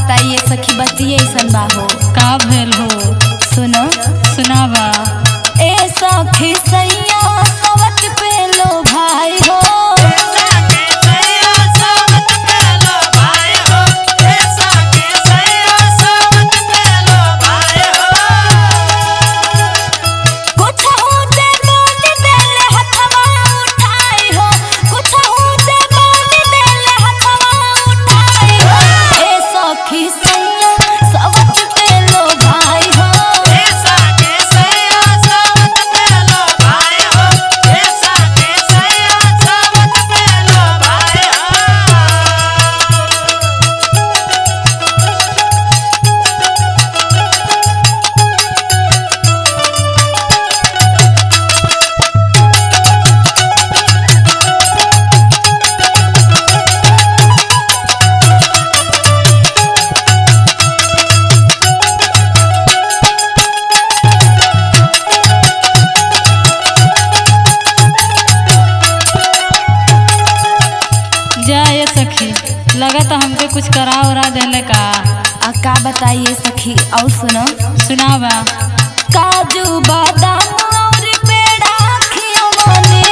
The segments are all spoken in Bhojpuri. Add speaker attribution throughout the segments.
Speaker 1: बताइए सखी बतिये ऐसन बा हो।
Speaker 2: का भेल हो?
Speaker 1: सुनो
Speaker 2: सुनावा।
Speaker 1: ए सखी सैया सवत पे लो भाई हो।
Speaker 2: लगा तो हमके कुछ करा उरा देले का।
Speaker 1: का बताइए सखी और सुनो
Speaker 2: सुनावा।
Speaker 1: काजू बादाम और पेड़ा खियवने।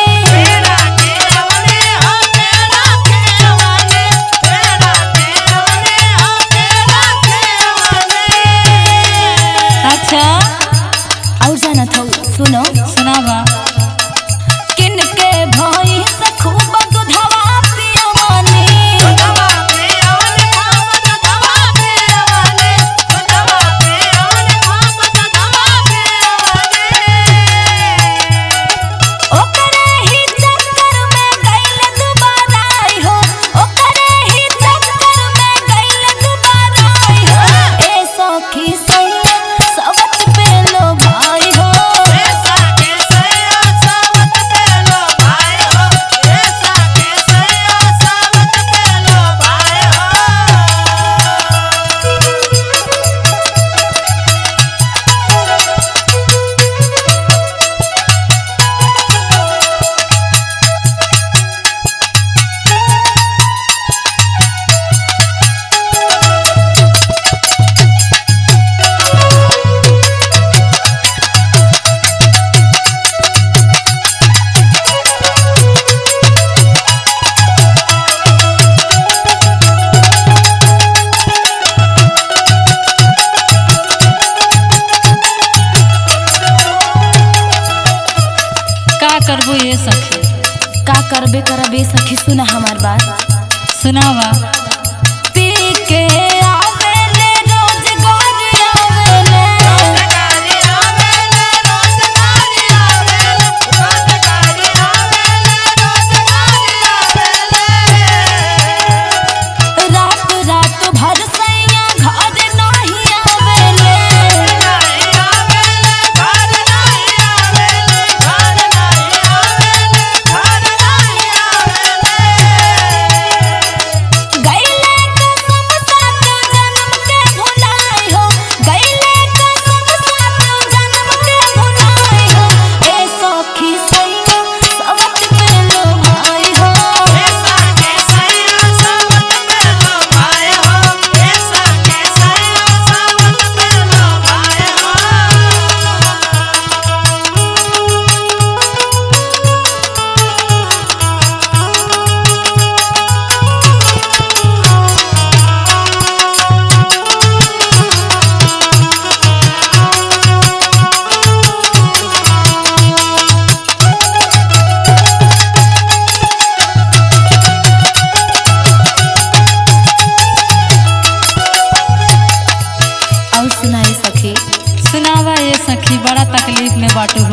Speaker 2: अच्छा
Speaker 1: और जाना था सुनो
Speaker 2: सुनावा।
Speaker 1: किनके भाई से खूब दूधवा पियवने।
Speaker 2: करबो ये सखी?
Speaker 1: का करबे करबे सखी सुना हमार बात।
Speaker 2: सुनावा।
Speaker 1: पी के आवेले रोजगारी आवेले। रात रात भर सैया घर नहीं आवेले।
Speaker 2: सुनावा ये सखी बड़ा तकलीफ में बाटू